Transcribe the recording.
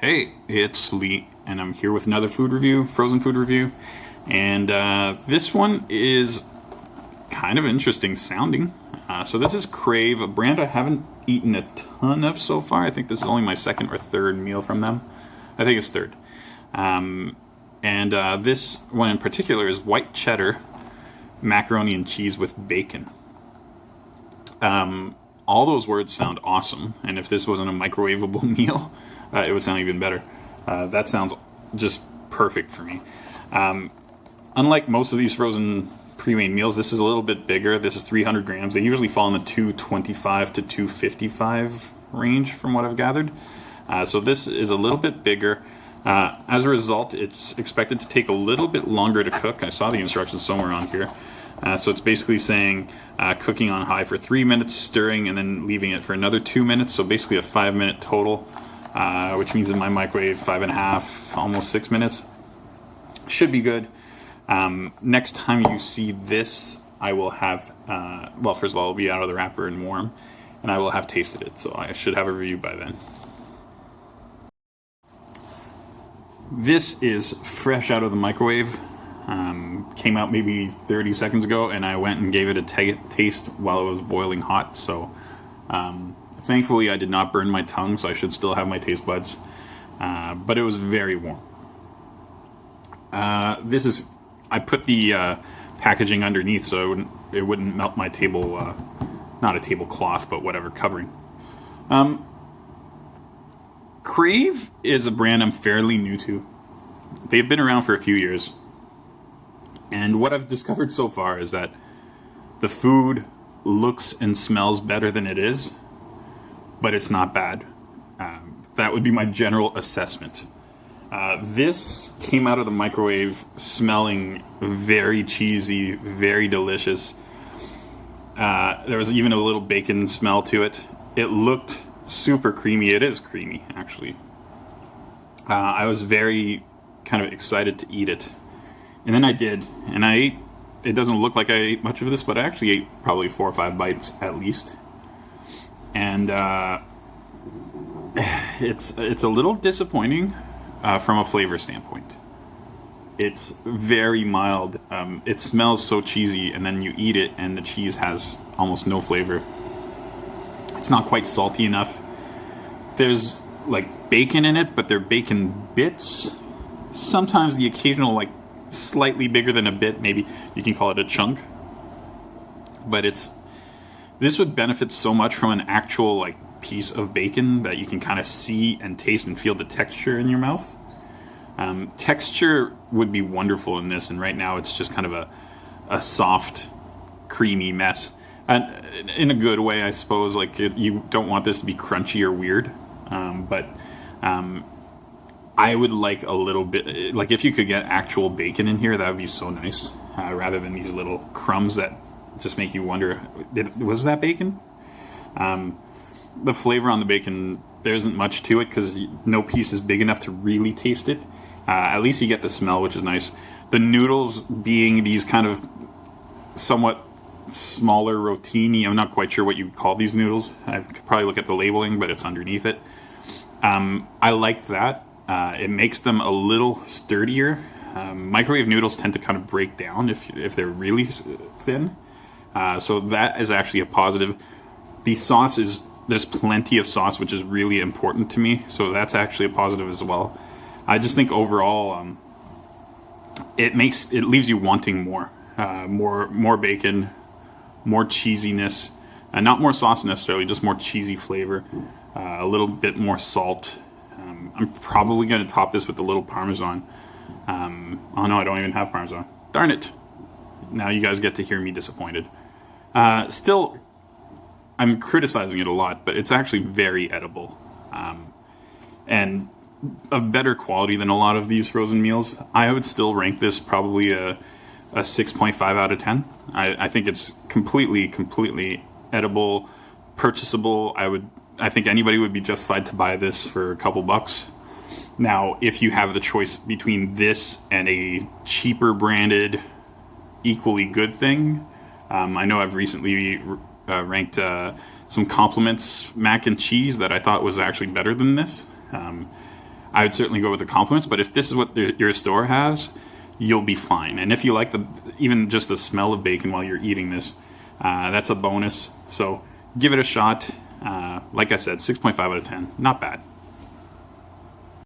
Hey, it's Lee, and I'm here with another food review, frozen food review. And this one is kind of interesting sounding. So this is Crave, a brand I haven't eaten a ton of so far. I think this is only my second or third meal from them. I think it's third. And this one in particular is white cheddar, macaroni and cheese with bacon. All those words sound awesome, and if this wasn't a microwavable meal, it would sound even better. That sounds just perfect for me. Unlike most of these frozen pre-made meals, this is a little bit bigger. This is 300 grams. They usually fall in the 225 to 255 range from what I've gathered. So this is a little bit bigger. As a result, it's expected to take a little bit longer to cook. I saw the instructions somewhere on here. So it's basically saying cooking on high for 3 minutes, stirring, and then leaving it for another 2 minutes. So basically a 5-minute total, which means in my microwave 5.5, almost 6 minutes. Should be good. Next time you see this, I will have, well, first of all, it'll be out of the wrapper and warm, and I will have tasted it. So I should have a review by then. This is fresh out of the microwave. Came out maybe 30 seconds ago, and I went and gave it a taste while it was boiling hot. So thankfully I did not burn my tongue, so I should still have my taste buds. But it was very warm. I put the packaging underneath so it wouldn't melt my table, not a tablecloth, but whatever covering. Crave is a brand I'm fairly new to. They've been around for a few years. And what I've discovered so far is that the food looks and smells better than it is, but it's not bad. That would be my general assessment. This came out of the microwave smelling very cheesy, very delicious. There was even a little bacon smell to it. It looked super creamy. It is creamy, actually. I was very kind of excited to eat it. And then I did, and I ate. It doesn't look like I ate much of this, but I actually ate probably 4 or 5 bites at least. And it's a little disappointing from a flavor standpoint. It's very mild. It smells so cheesy, and then you eat it, and the cheese has almost no flavor. It's not quite salty enough. There's like bacon in it, but they're bacon bits. Sometimes the occasional like slightly bigger than a bit, maybe you can call it a chunk. But this would benefit so much from an actual like piece of bacon that you can kind of see and taste and feel the texture in your mouth. Texture would be wonderful in this, and right now it's just kind of a soft, creamy mess. And in a good way, I suppose. Like you don't want this to be crunchy or weird, but I would like a little bit, like if you could get actual bacon in here, that would be so nice, rather than these little crumbs that just make you wonder, was that bacon? The flavor on the bacon, there isn't much to it because no piece is big enough to really taste it. At least you get the smell, which is nice. The noodles being these kind of somewhat smaller rotini, I'm not quite sure what you would call these noodles. I could probably look at the labeling, but it's underneath it. I like that. It makes them a little sturdier. Microwave noodles tend to kind of break down if they're really thin. So that is actually a positive. The sauce there's plenty of sauce, which is really important to me. So that's actually a positive as well. I just think overall, it leaves you wanting more. More bacon, more cheesiness. Not more sauce necessarily, just more cheesy flavor. A little bit more salt. I'm probably going to top this with a little Parmesan. Oh no, I don't even have Parmesan. Darn it. Now you guys get to hear me disappointed. Still, I'm criticizing it a lot, but it's actually very edible. And of better quality than a lot of these frozen meals. I would still rank this probably a 6.5 out of 10. I think it's completely edible, purchasable. I think anybody would be justified to buy this for a couple bucks. Now, if you have the choice between this and a cheaper branded, equally good thing, I know I've recently ranked some Compliments mac and cheese that I thought was actually better than this. I would certainly go with the compliments. But if this is what your store has, you'll be fine. And if you like even just the smell of bacon while you're eating this, that's a bonus. So give it a shot. Like I said, 6.5 out of 10. Not bad.